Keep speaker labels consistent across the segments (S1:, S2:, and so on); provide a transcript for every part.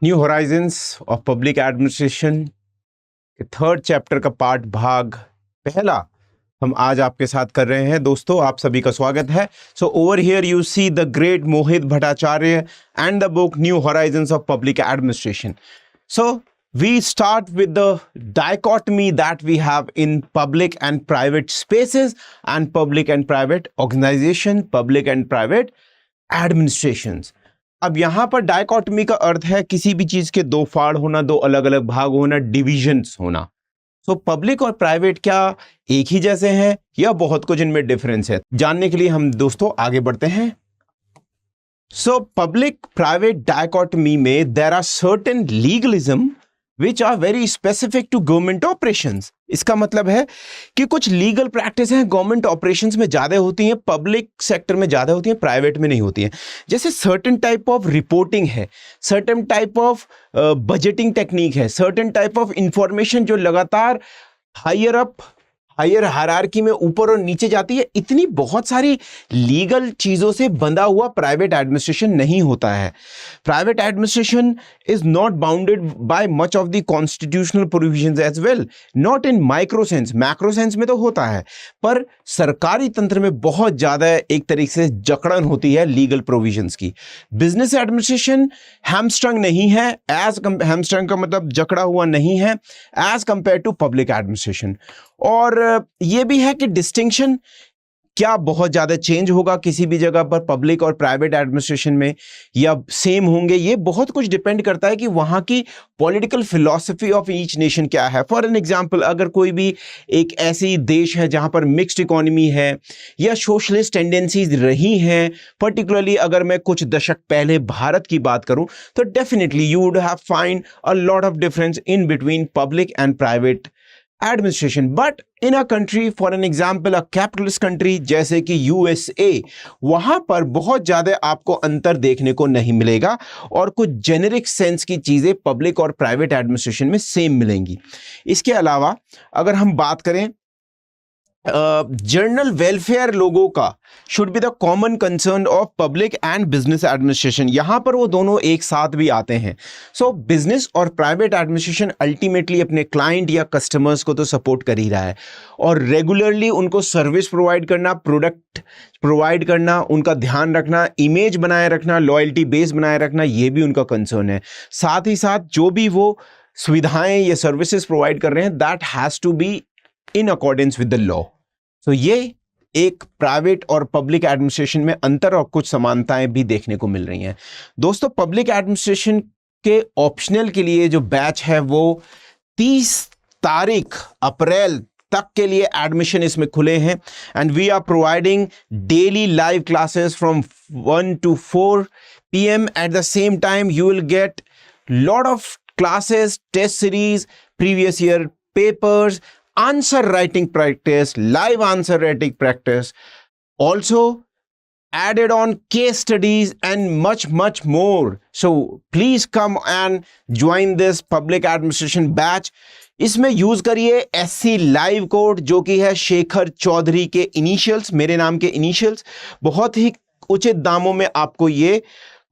S1: New Horizons of public administration के third chapter का part भाग पहला हम आज आपके साथ कर रहे हैं। दोस्तों, आप सभी का स्वागत है। So over here you see the great Mohit Bhattacharya and the book new Horizons of public administration. So we start with the dichotomy that we have in public and private spaces and public and private organization, public and private administrations. अब यहाँ पर dichotomy का अर्थ है किसी भी चीज के दो फाड़ होना, दो अलग अलग भाग होना, डिविजन्स होना. सो पब्लिक और प्राइवेट क्या एक ही जैसे हैं या बहुत कुछ इनमें डिफरेंस है? जानने के लिए हम दोस्तों आगे बढ़ते हैं. So public-private dichotomy में there are certain legalism which are very specific to government operations. इसका मतलब है कि कुछ लीगल प्रैक्टिस हैं गवर्नमेंट ऑपरेशंस में ज़्यादा होती हैं, पब्लिक सेक्टर में ज़्यादा होती हैं, प्राइवेट में नहीं होती हैं. जैसे सर्टेन टाइप ऑफ रिपोर्टिंग है, certain type of budgeting technique है, सर्टेन टाइप ऑफ इंफॉर्मेशन जो लगातार हायर हायरार्की में ऊपर और नीचे जाती है. इतनी बहुत सारी लीगल चीज़ों से बंधा हुआ प्राइवेट एडमिनिस्ट्रेशन नहीं होता है. Private administration is not bounded by much of the constitutional provisions as well, not in micro sense. Macro sense में तो होता है, पर सरकारी तंत्र में बहुत ज़्यादा एक तरीके से जकड़न होती है लीगल प्रोविजंस की. बिजनेस एडमिनिस्ट्रेशन हैमस्ट्रंग नहीं है, हैमस्ट्रंग का मतलब जकड़ा हुआ नहीं है as compare to public administration. और ये भी है कि डिस्टिंक्शन क्या बहुत ज़्यादा चेंज होगा किसी भी जगह पर पब्लिक और प्राइवेट एडमिनिस्ट्रेशन में, या सेम होंगे? ये बहुत कुछ डिपेंड करता है कि वहाँ की political philosophy of each nation क्या है. फॉर एन एग्जांपल, अगर कोई भी एक ऐसी देश है जहाँ पर मिक्स्ड इकोनॉमी है या सोशलिस्ट टेंडेंसीज रही हैं, पर्टिकुलरली अगर मैं कुछ दशक पहले भारत की बात करूँ, तो definitely you would have find a lot of difference in between public and private administration. But in a country, for an example a capitalist country जैसे कि यूएसए, वहां पर बहुत ज्यादा आपको अंतर देखने को नहीं मिलेगा और कुछ जेनेरिक सेंस की चीजें पब्लिक और प्राइवेट एडमिनिस्ट्रेशन में सेम मिलेंगी. इसके अलावा अगर हम बात करें जनरल वेलफेयर लोगों का should be the common concern of public and business administration. यहां पर वो दोनों एक साथ भी आते हैं. सो बिजनेस और प्राइवेट एडमिनिस्ट्रेशन अल्टीमेटली अपने क्लाइंट या कस्टमर्स को तो सपोर्ट कर ही रहा है, और रेगुलरली उनको सर्विस प्रोवाइड करना, प्रोडक्ट प्रोवाइड करना, उनका ध्यान रखना, इमेज बनाए रखना, लॉयल्टी बेस बनाए रखना, ये भी उनका कंसर्न है. साथ ही साथ जो भी वो सुविधाएं या सर्विसेज प्रोवाइड कर रहे हैं, that has to be in accordance with the law. तो ये एक प्राइवेट और पब्लिक एडमिनिस्ट्रेशन में अंतर और कुछ समानताएं भी देखने को मिल रही हैं. दोस्तों, पब्लिक एडमिनिस्ट्रेशन के ऑप्शनल के लिए जो बैच है वो 30 तारीख अप्रैल तक के लिए एडमिशन इसमें खुले हैं, and we are providing daily live classes from 1 to 4 PM. At the same time you will get lot of classes, test series, previous year papers, answer writing practice, live answer writing practice, also added on case studies and much more. So please come and join this public administration batch. इसमें use करिए SC live code जो कि है शेखर चौधरी के initials, मेरे नाम के initials. बहुत ही उचित दामों में आपको ये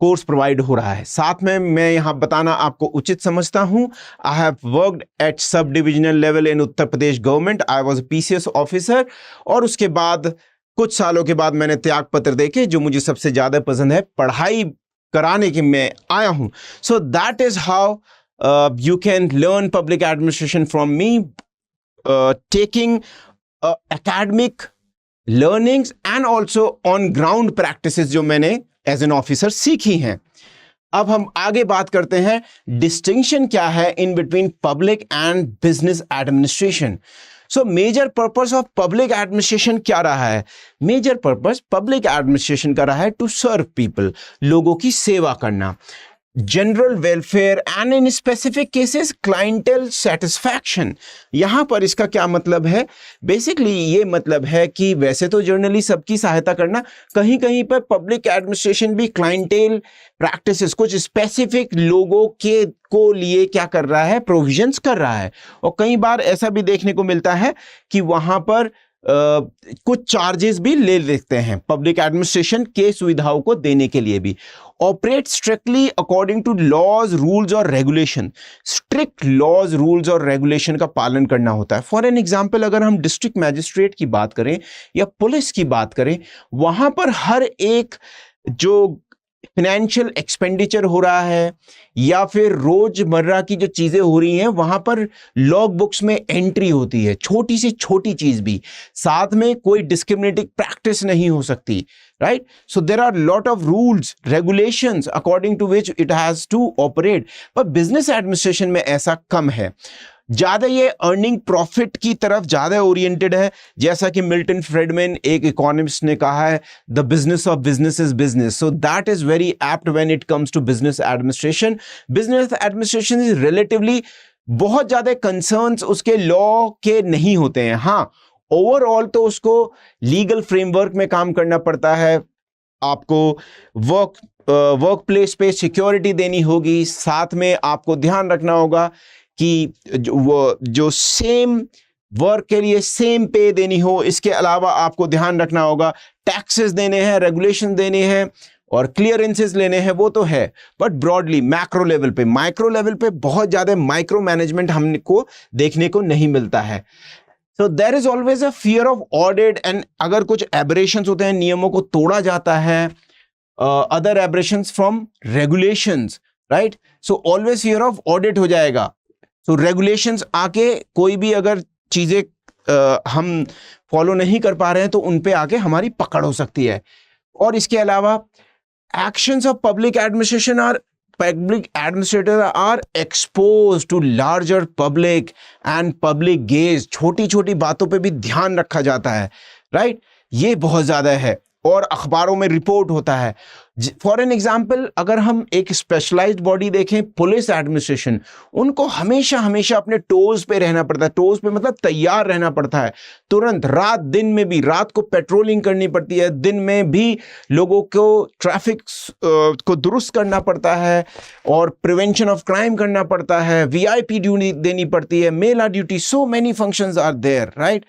S1: कोर्स प्रोवाइड हो रहा है. साथ में मैं यहाँ बताना आपको उचित समझता हूँ, I have worked eight sub divisional level in Uttar Pradesh government. I was PCS officer, और उसके बाद कुछ सालों के बाद मैंने त्याग पत्र देके, जो मुझे सबसे ज़्यादा पसंद है, पढ़ाई कराने के मैं आया हूँ. So that is how you can learn public administration from me, taking academic learnings and also on ground practices जो मैंने एज एन ऑफिसर सीखी हैं. अब हम आगे बात करते हैं डिस्टिंक्शन क्या है in between public and business administration. So major purpose of public administration क्या रहा है? मेजर पर्पस पब्लिक एडमिनिस्ट्रेशन का रहा है टू सर्व पीपल, लोगों की सेवा करना, general welfare and in specific cases clientele satisfaction. यहां पर इसका क्या मतलब है? बेसिकली ये मतलब है कि वैसे तो जनरली सबकी सहायता करना, कहीं कहीं पर पब्लिक एडमिनिस्ट्रेशन भी क्लाइंटेल प्रैक्टिसेस, कुछ स्पेसिफिक लोगों के को लिए क्या कर रहा है, प्रोविजंस कर रहा है. और कई बार ऐसा भी देखने को मिलता है कि वहां पर कुछ चार्जेस भी ले लेते हैं पब्लिक एडमिनिस्ट्रेशन के सुविधाओं को देने के लिए भी. Operate strictly according to laws, rules और रेगुलेशन। स्ट्रिक्ट लॉज, रूल्स और रेगुलेशन का पालन करना होता है। फॉर एन एग्जाम्पल, अगर हम डिस्ट्रिक्ट मैजिस्ट्रेट की बात करें या पुलिस की बात करें, वहां पर हर एक जो फाइनेंशियल एक्सपेंडिचर हो रहा है या फिर रोजमर्रा की जो चीजें हो रही हैं, वहां पर लॉग बुक्स में एंट्री होती है, छोटी से छोटी चीज भी। साथ में कोई डिस्क्रिमिनेटिंग प्रैक्टिस नहीं हो सकती, right? So there are lot of rules, regulations according to which it has to operate. पर बिजनेस एडमिनिस्ट्रेशन में ऐसा कम है, ज्यादा ये अर्निंग प्रॉफिट की तरफ ज्यादा ओरिएंटेड है। जैसा कि मिल्टन फ्रीडमैन, एक इकोनॉमिस्ट, ने कहा है, the business of business is business. So that is very apt when it comes to business administration. Business administration is relatively बहुत ज्यादा कंसर्न्स उसके लॉ के नहीं होते हैं। हाँ, ओवरऑल तो उसको लीगल फ्रेमवर्क में काम करना पड़ता है, आपको वर्क प्लेस पे सिक्योरिटी देनी होगी, साथ में आपको ध्यान रखना होगा कि जो सेम वर्क के लिए सेम पे देनी हो। इसके अलावा आपको ध्यान रखना होगा टैक्सेस देने हैं, रेगुलेशन देने हैं और क्लियरेंसेस लेने हैं, वो तो है। बट ब्रॉडली मैक्रो लेवल पे, माइक्रो लेवल पे बहुत ज्यादा माइक्रो मैनेजमेंट हमको देखने को नहीं मिलता है। So there is always a fear of audit, and अगर कुछ एबरेशंस होते हैं, नियमों को तोड़ा जाता है, other aberrations from regulations, right? So always fear of audit हो जाएगा। तो रेगुलेशंस आके कोई भी अगर चीजें हम फॉलो नहीं कर पा रहे हैं तो उन पे आके हमारी पकड़ हो सकती है। और इसके अलावा actions of public administrator are expose to larger public and public gaze. छोटी छोटी बातों पे भी ध्यान रखा जाता है, राइट? ये बहुत ज्यादा है और अखबारों में रिपोर्ट होता है। फॉर एन एग्जाम्पल, अगर हम एक स्पेशलाइज्ड बॉडी देखें, पुलिस एडमिनिस्ट्रेशन, उनको हमेशा हमेशा अपने टोज पे रहना पड़ता है। टोज पे मतलब तैयार रहना पड़ता है तुरंत, रात दिन में भी। रात को पेट्रोलिंग करनी पड़ती है, दिन में भी लोगों को ट्रैफिक को दुरुस्त करना पड़ता है और प्रिवेंशन ऑफ क्राइम करना पड़ता है, वीआईपी ड्यूटी देनी पड़ती है, मेला duty, so many functions are there, right?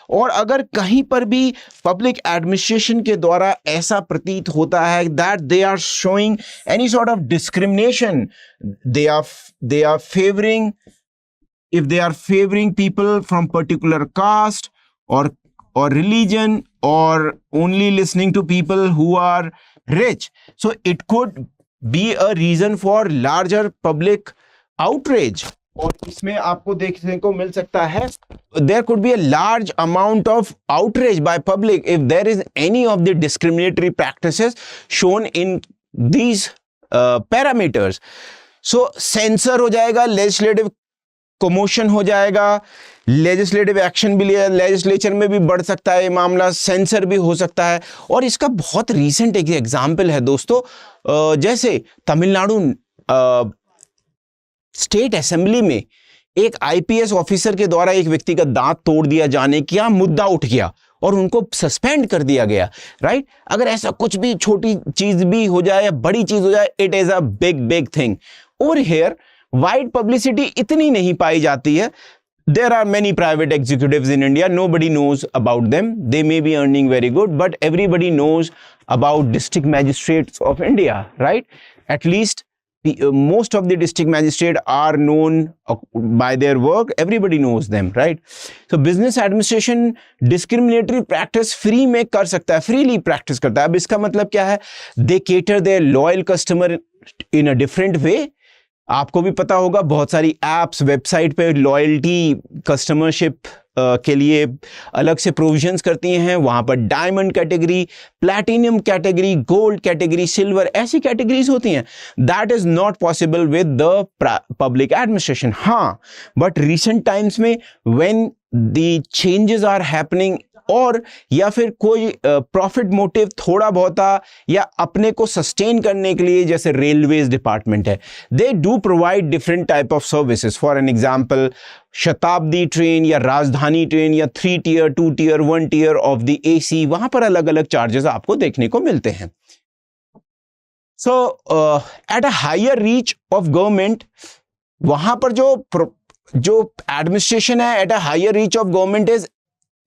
S1: और अगर कहीं पर भी पब्लिक एडमिनिस्ट्रेशन के द्वारा ऐसा प्रतीत होता है that they are showing any sort of discrimination, they are favoring, if they are favoring people from particular caste or religion, or only listening to people who are rich, so it could be a reason for larger public outrage. और इसमें आपको देखने को मिल सकता है, there could be a large amount of outrage by public if there is any of the discriminatory practices shown in these parameters. So censor हो जाएगा, legislative commotion हो जाएगा, लेजिस्लेटिव एक्शन भी लिया, लेजिस्लेचर में भी बढ़ सकता है ये मामला, सेंसर भी हो सकता है। और इसका बहुत रीसेंट एक एग्जाम्पल है दोस्तों, जैसे तमिलनाडु स्टेट असेंबली में एक आईपीएस ऑफिसर के द्वारा एक व्यक्ति का दांत तोड़ दिया जाने का मुद्दा उठ गया और उनको सस्पेंड कर दिया गया, राइट? अगर ऐसा कुछ भी छोटी चीज भी हो जाए या बड़ी चीज हो जाए, it is a big thing. और हियर वाइड पब्लिसिटी इतनी नहीं पाई जाती है। There are many private executives in India, nobody knows about them. They may be earning very good, but everybody knows about district magistrates of India, right? At least most of the district magistrates are known by their work. Everybody knows them, right? So business administration discriminatory practice free में कर सकता है, freely practice करता है। अब इसका मतलब क्या है? They cater their loyal customer in a different way. आपको भी पता होगा, बहुत सारी एप्स, वेबसाइट पे लॉयल्टी, कस्टमरशिप के लिए अलग से प्रोविजंस करती हैं। वहां पर diamond category, platinum category, gold category, silver, ऐसी कैटेगरीज होती हैं। That is not possible with the public administration. हाँ, बट रिसेंट टाइम्स में when the changes are happening, और या फिर कोई प्रॉफिट मोटिव थोड़ा बहुत या अपने को सस्टेन करने के लिए, जैसे रेलवेज डिपार्टमेंट है, they do provide different type of services. For an example, शताब्दी ट्रेन या राजधानी ट्रेन या 3 tier, 2 tier, 1 tier of the AC, वहां पर अलग अलग चार्जेस आपको देखने को मिलते हैं। So at a higher reach of government, वहां पर जो एडमिनिस्ट्रेशन है at a higher reach of government is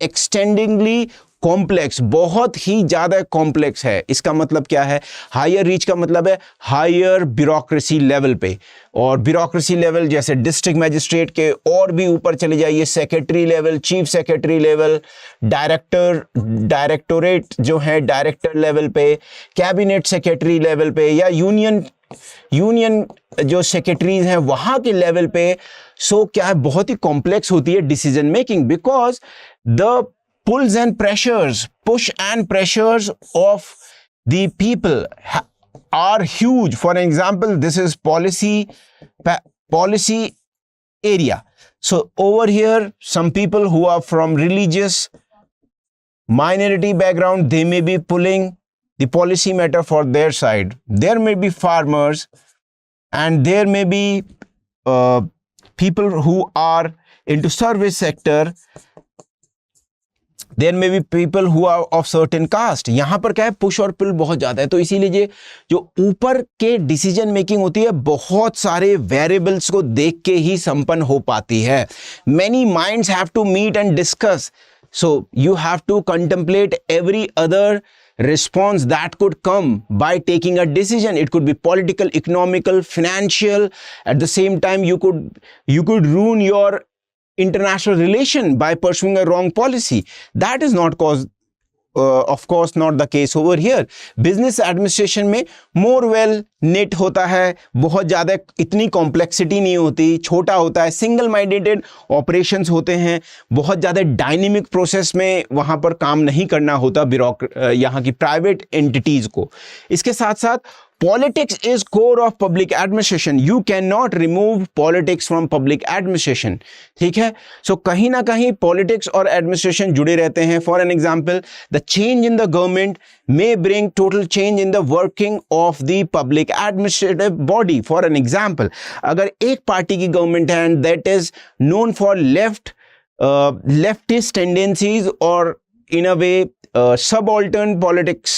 S1: extendingly complex, बहुत ही ज़्यादा कॉम्प्लेक्स है। इसका मतलब क्या है? हायर रीच का मतलब है हायर ब्यूरोक्रेसी लेवल पे, और ब्यूरोक्रेसी लेवल जैसे डिस्ट्रिक्ट मैजिस्ट्रेट के और भी ऊपर चले जाइए, secretary level, chief secretary level, directorate जो है डायरेक्टर लेवल पे, कैबिनेट सेक्रेटरी लेवल पे, या यूनियन जो सेक्रेटरीज हैं वहां के लेवल पे। सो क्या है, बहुत ही कॉम्प्लेक्स होती है decision making, because the push and pressures of the people are huge. For example, this is policy area. So over here, some people who are from religious minority background, they may be pulling the policy matter for their side. There may be farmers, and there may be people who are into service sector. There may be people who are of certain caste. यहाँ पर क्या है, push और पुल बहुत ज़्यादा है, तो इसीलिए जो ऊपर के डिसीजन मेकिंग होती है बहुत सारे वेरिएबल्स को देख के ही संपन्न हो पाती है. Many minds have to meet and discuss. So you have to contemplate every other response that could come by taking a decision. It could be political, economical, financial. At the same time, you could ruin your international relation by pursuing a wrong policy. That is not of course not the case over here. Business administration में more well knit होता है, बहुत ज़्यादा इतनी complexity नहीं होती, छोटा होता है, सिंगल माइंडेड ऑपरेशंस होते हैं, बहुत ज़्यादा डायनेमिक प्रोसेस में वहाँ पर काम नहीं करना होता यहाँ की प्राइवेट एंटिटीज़ को. इसके साथ साथ Politics is core of public administration. You cannot remove politics from public administration. ठीक है? So कहीं ना कहीं politics और administration जुड़े रहते हैं. For an example, the change in the government may bring total change in the working of the public administrative body. For an example, अगर एक पार्टी की गवर्नमेंट है and that is known for leftist tendencies or in a way subaltern politics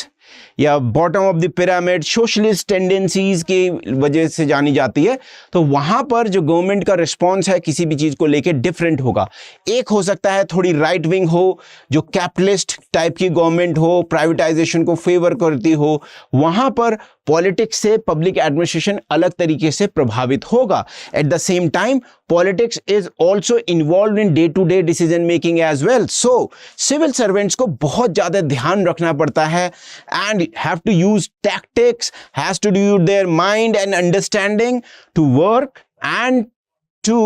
S1: या bottom of the pyramid socialist tendencies की वजह से जानी जाती है, तो वहां पर जो गवर्नमेंट का रिस्पॉन्स है किसी भी चीज को लेके डिफरेंट होगा. एक हो सकता है थोड़ी राइट विंग हो, जो कैपिटलिस्ट टाइप की गवर्नमेंट हो, प्राइवेटाइजेशन को फेवर करती हो, वहां पर पॉलिटिक्स से पब्लिक एडमिनिस्ट्रेशन अलग तरीके से प्रभावित होगा. At the same time politics is also involve in day to day decision making as well. So civil servants को बहुत ज्यादा ध्यान रखना पड़ता है and have to use tactics, has to use their mind and understanding to work and to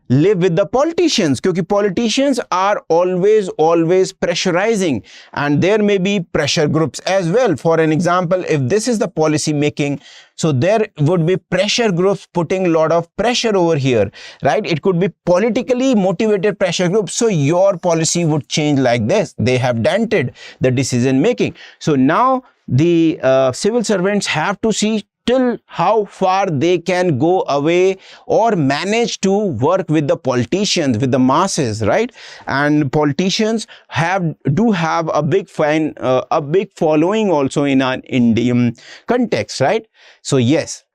S1: live with the politicians, क्योंकि politicians are always pressurizing and there may be pressure groups as well. For an example, if this is the policy making, so there would be pressure groups putting a lot of pressure over here, right? It could be politically motivated pressure groups, so your policy would change like this. They have dented the decision making. So now the civil servants have to see till how far they can go away or manage to work with the politicians, with the masses, right? And politicians do have a big following also in an Indian context, right? So yes.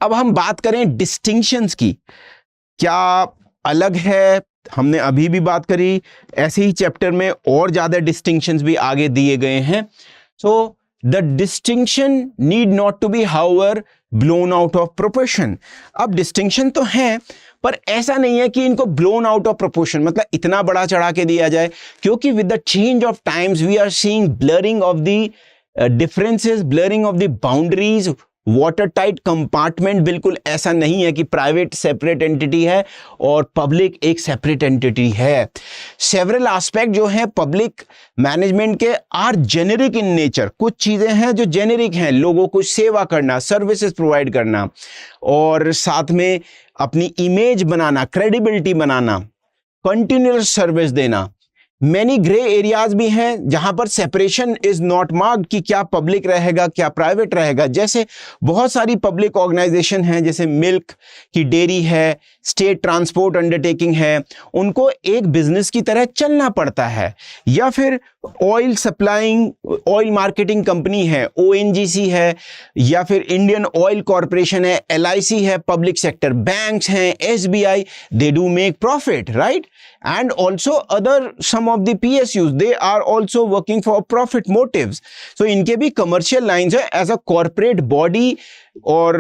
S1: अब हम बात करें distinctions की, क्या अलग है, हमने अभी भी बात करी, ऐसे ही चैप्टर में और ज्यादा distinctions भी आगे दिए गए हैं. So the distinction need not to be however blown out of proportion. अब distinction तो है, पर ऐसा नहीं है कि इनको blown out of proportion मतलब इतना बड़ा चढ़ा के दिया जाए, क्योंकि with the change of times we are seeing blurring of the differences, blurring of the boundaries. Water tight compartment बिल्कुल ऐसा नहीं है कि प्राइवेट सेपरेट एंटिटी है और पब्लिक एक सेपरेट एंटिटी है. सेवरल एस्पेक्ट जो है पब्लिक मैनेजमेंट के आर जेनेरिक इन नेचर. कुछ चीजें हैं जो जेनेरिक हैं, लोगों को सेवा करना, सर्विसेज प्रोवाइड करना और साथ में अपनी इमेज बनाना, क्रेडिबिलिटी बनाना, कंटिन्यूअस सर्विस देना. मैनी ग्रे एरियाज भी हैं जहां पर सेपरेशन इज नॉट मार्क्ड कि क्या पब्लिक रहेगा क्या प्राइवेट रहेगा. जैसे बहुत सारी पब्लिक ऑर्गेनाइजेशन हैं, जैसे मिल्क की डेयरी है, स्टेट ट्रांसपोर्ट अंडरटेकिंग है, उनको एक बिजनेस की तरह चलना पड़ता है. या फिर oil supplying oil marketing company है, ONGC है, या फिर इंडियन ऑयल कॉरपोरेशन है, LIC है, पब्लिक सेक्टर बैंक्स हैं, SBI, they do make profit, right? And also other some of the PSUs, they are also working for profit motives. So इनके भी commercial lines है। As a corporate body और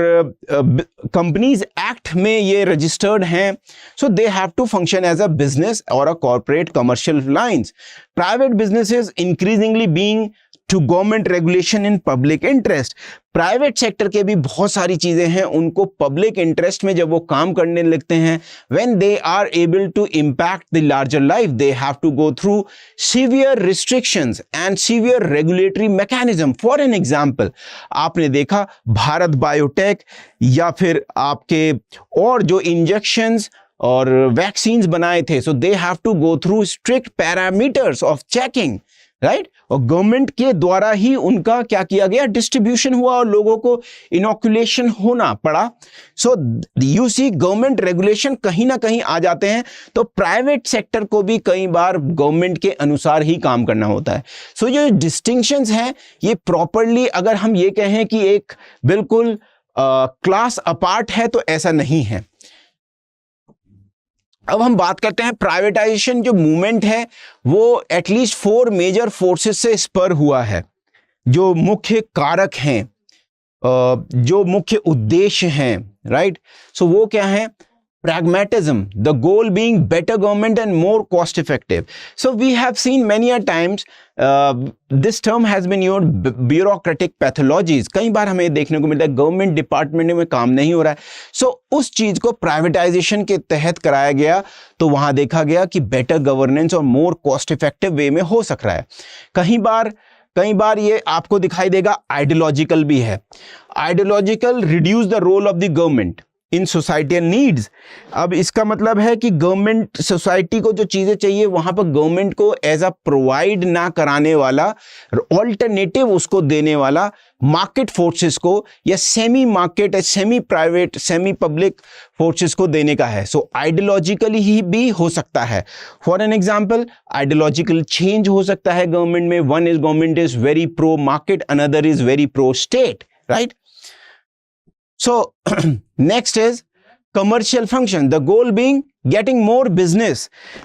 S1: Companies Act में ये registered हैं, so they have to function as a business और अ corporate commercial lines. Private businesses increasingly being to government regulation in public interest. Private sector के भी बहुत सारी चीजें हैं, उनको पब्लिक इंटरेस्ट में जब वो काम करने लगते हैं, when they are able to impact the larger life, they have to go through severe restrictions and severe regulatory mechanism. For an example, आपने देखा भारत बायोटेक या फिर आपके और जो इंजेक्शंस और वैक्सीन्स बनाए थे, so they have to go through strict parameters of checking, right? और गवर्नमेंट के द्वारा ही उनका क्या किया गया, डिस्ट्रीब्यूशन हुआ और लोगों को इनोकुलेशन होना पड़ा। So you see, government regulation कहीं ना कहीं आ जाते हैं, तो प्राइवेट सेक्टर को भी कई बार गवर्नमेंट के अनुसार ही काम करना होता है। सो ये डिस्टिंक्शंस हैं, ये प्रॉपरली अगर हम ये कहें कि एक बिल्कुल क्लास अपार्ट है, तो ऐसा नहीं है। अब हम बात करते हैं प्राइवेटाइजेशन जो मूवमेंट है वो एटलीस्ट 4 मेजर फोर्सेस से स्पर हुआ है। जो मुख्य कारक हैं, जो मुख्य उद्देश्य हैं, राइट? सो वो क्या है? pragmatism, the goal being better government and more cost effective. So we have seen many a times this term has been used, bureaucratic pathologies. कई बार हमें देखने को मिलता है गवर्नमेंट डिपार्टमेंट में काम नहीं हो रहा है, सो उस चीज को प्राइवेटाइजेशन के तहत कराया गया, तो वहां देखा गया कि बेटर गवर्नेंस और मोर कॉस्ट इफेक्टिव वे में हो सक रहा है। कई बार ये आपको दिखाई देगा आइडियोलॉजिकल भी है। Ideological reduce the role of the government in societal needs. अब इसका मतलब है कि गवर्नमेंट सोसाइटी को जो चीजें चाहिए वहां पर गवर्नमेंट को एज अ प्रोवाइड ना कराने वाला, ऑल्टरनेटिव उसको देने वाला मार्केट फोर्सेस को या semi market, semi private, semi public forces को देने का है। सो आइडियोलॉजिकली ही भी हो सकता है। For an example, ideological change हो सकता है गवर्नमेंट में। One is government is very pro market, another is very pro state, right? So next is commercial function, the goal being getting more business.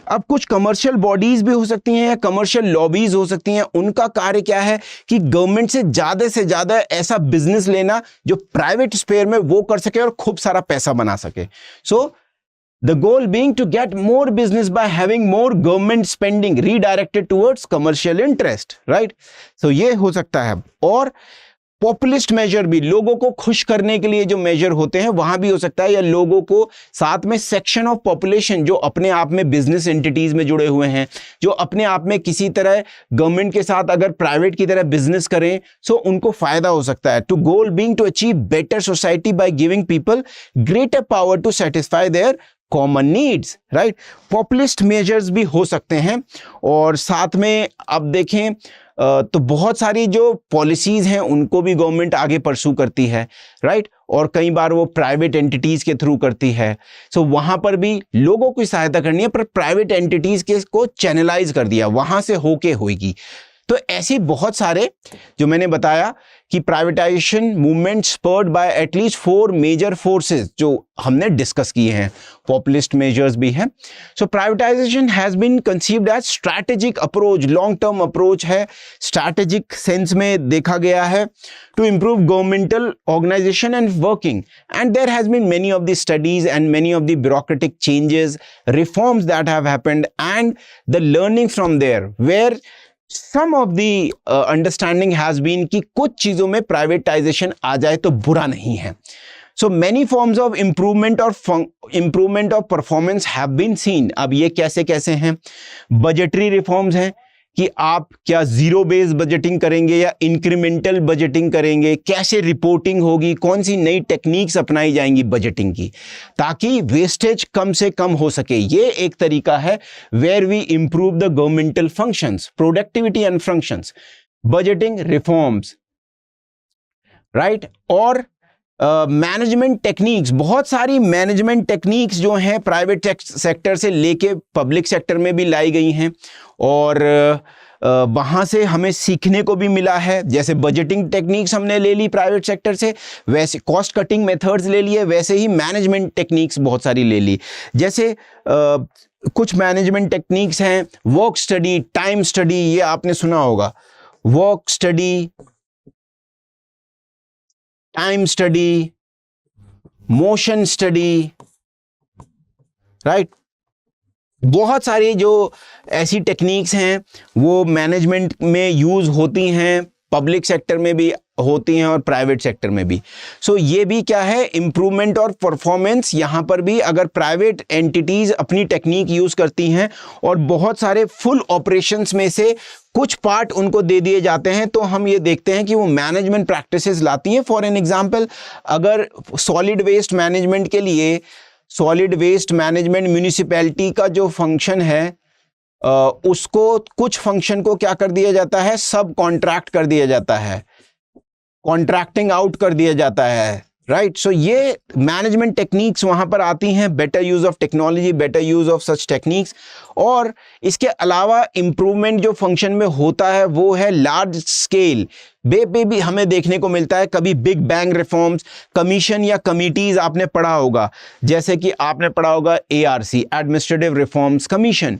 S1: अब कुछ कमर्शियल बॉडीज भी हो सकती हैं या कमर्शियल लॉबीज हो सकती हैं, उनका कार्य क्या है कि गवर्नमेंट से ज्यादा ऐसा बिजनेस लेना जो प्राइवेट स्फीयर में वो कर सके और खूब सारा पैसा बना सके। So the goal being to get more business by having more government spending redirected towards commercial interest, right? So ये हो सकता है। और पॉपुलिस्ट मेजर भी, लोगों को खुश करने के लिए जो मेजर होते हैं वहां भी हो सकता है, या लोगों को साथ में सेक्शन ऑफ पॉपुलेशन जो अपने आप में बिजनेस एंटिटीज में जुड़े हुए हैं, जो अपने आप में किसी तरह गवर्नमेंट के साथ अगर प्राइवेट की तरह बिजनेस करें, सो उनको फायदा हो सकता है। To goal being to achieve better society by giving people greater power to satisfy their common needs, right? Populist measures भी हो सकते हैं। और साथ में अब देखें तो बहुत सारी जो पॉलिसीज हैं उनको भी गवर्नमेंट आगे परसू करती है, राइट? और कई बार वो प्राइवेट एंटिटीज के थ्रू करती है। सो वहां पर भी लोगों की सहायता करनी है, पर प्राइवेट एंटिटीज के को चैनलाइज कर दिया, वहां से होके होगी। तो ऐसे बहुत सारे जो मैंने बताया कि privatisation movement spurred by at least 4 major forces जो हमने डिस्कस किए हैं, पॉपुलिस्ट मेजर्स भी हैं। So privatisation has been conceived as strategic approach, long term approach है, स्ट्रैटेजिक सेंस में देखा गया है, to improve governmental organisation and working, and there has been many of the studies and many of the bureaucratic changes, reforms that have happened and the learning from there, where some of the understanding has been कि कुछ चीजों में privatisation आ जाए तो बुरा नहीं है। So many forms of improvement of performance have been seen. अब ये कैसे कैसे हैं? बजटरी रिफॉर्म्स हैं कि आप क्या जीरो बेस बजटिंग करेंगे या इंक्रीमेंटल बजटिंग करेंगे, कैसे रिपोर्टिंग होगी, कौन सी नई टेक्निक्स अपनाई जाएंगी बजटिंग की ताकि वेस्टेज कम से कम हो सके। ये एक तरीका है where we improve the governmental functions, productivity and functions, budgeting reforms, right? और मैनेजमेंट टेक्निक्स, बहुत सारी मैनेजमेंट टेक्निक्स जो हैं प्राइवेट सेक्टर से लेके पब्लिक सेक्टर में भी लाई गई हैं। और वहाँ से हमें सीखने को भी मिला है। जैसे बजटिंग टेक्निक्स हमने ले ली प्राइवेट सेक्टर से, वैसे कॉस्ट कटिंग मेथड्स ले लिए, वैसे ही मैनेजमेंट टेक्निक्स बहुत सारी ले ली। जैसे कुछ मैनेजमेंट टेक्निक्स हैं, वर्क स्टडी, टाइम स्टडी, ये आपने सुना होगा, work study, time study, motion study, right. बहुत सारी जो ऐसी टेक्निक्स हैं वो मैनेजमेंट में यूज होती हैं, पब्लिक सेक्टर में भी होती हैं और प्राइवेट सेक्टर में भी। सो ये भी क्या है, इम्प्रूवमेंट और परफॉर्मेंस। यहाँ पर भी अगर प्राइवेट एंटिटीज अपनी टेक्निक यूज करती हैं और बहुत सारे फुल ऑपरेशंस में से कुछ पार्ट उनको दे दिए जाते हैं, तो हम ये देखते हैं कि वो मैनेजमेंट प्रैक्टिसेस लाती हैं। फॉर एन एग्जांपल, अगर सॉलिड वेस्ट मैनेजमेंट के लिए, सॉलिड वेस्ट मैनेजमेंट म्यूनिसिपैलिटी का जो फंक्शन है उसको, कुछ फंक्शन को क्या कर दिया जाता है, सब कॉन्ट्रैक्ट कर दिया जाता है, कॉन्ट्रैक्टिंग आउट कर दिया जाता है, राइट। सो ये मैनेजमेंट टेक्निक्स वहां पर आती हैं, better use of technology, better use of such techniques. और इसके अलावा इम्प्रूवमेंट जो फंक्शन में होता है वो है लार्ज स्केल पे भी हमें देखने को मिलता है। कभी बिग बैंग रिफॉर्म्स, कमीशन या कमिटीज आपने पढ़ा होगा, जैसे कि आपने पढ़ा होगा ARC, एडमिनिस्ट्रेटिव रिफॉर्म्स कमीशन,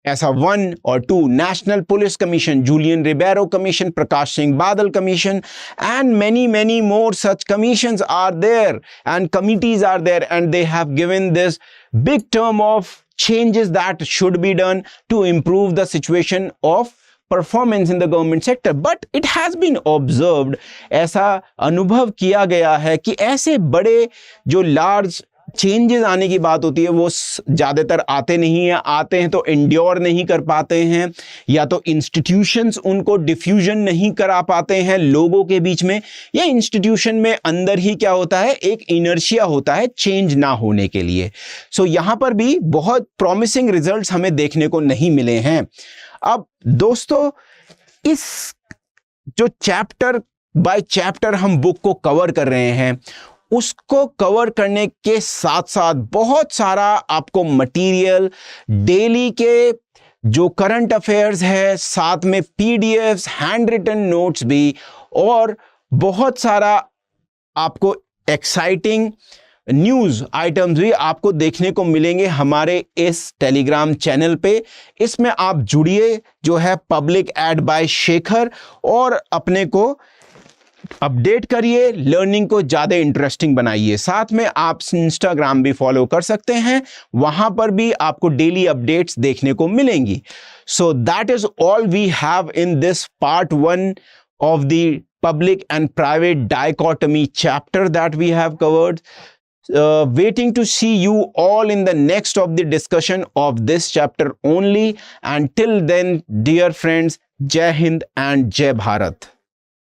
S1: ऐसा 1 और 2, national police commission, Julian Ribeiro commission, Prakash Singh Badal commission, and many more such commissions are there and committees are there, and they have given this big term of changes that should be done to improve the situation of performance in the government sector. But it has been observed, ऐसा अनुभव किया गया है कि ऐसे बड़े जो large changes आने की बात होती है वो ज़्यादातर आते नहीं हैं, आते हैं तो इंड्योर नहीं कर पाते हैं, या तो इंस्टीट्यूशंस उनको डिफ्यूजन नहीं करा पाते हैं लोगों के बीच में, या इंस्टीट्यूशन में अंदर ही क्या होता है, एक इनर्शिया होता है चेंज ना होने के लिए। सो यहाँ पर भी बहुत प्रॉमिसिंग रिजल्ट्स हमें देखने को नहीं मिले हैं। अब दोस्तों, इस जो चैप्टर बाय चैप्टर हम बुक को कवर कर रहे हैं, उसको कवर करने के साथ साथ बहुत सारा आपको मटेरियल, डेली के जो करंट अफेयर्स है, साथ में PDFs, हैंड रिटन नोट्स भी, और बहुत सारा आपको एक्साइटिंग न्यूज़ आइटम्स भी आपको देखने को मिलेंगे हमारे इस टेलीग्राम चैनल पे। इसमें आप जुड़िए, जो है पब्लिक एड बाय शेखर, और अपने को अपडेट करिए, लर्निंग को ज़्यादा इंटरेस्टिंग बनाइए। साथ में आप इंस्टाग्राम भी फॉलो कर सकते हैं, वहां पर भी आपको डेली अपडेट्स देखने को मिलेंगी। So that is all we have in this part 1 of the public and private dichotomy chapter that we have covered. Waiting to see you all in the next of the discussion of this chapter only. And till then, dear friends, Jai Hind and Jai Bharat.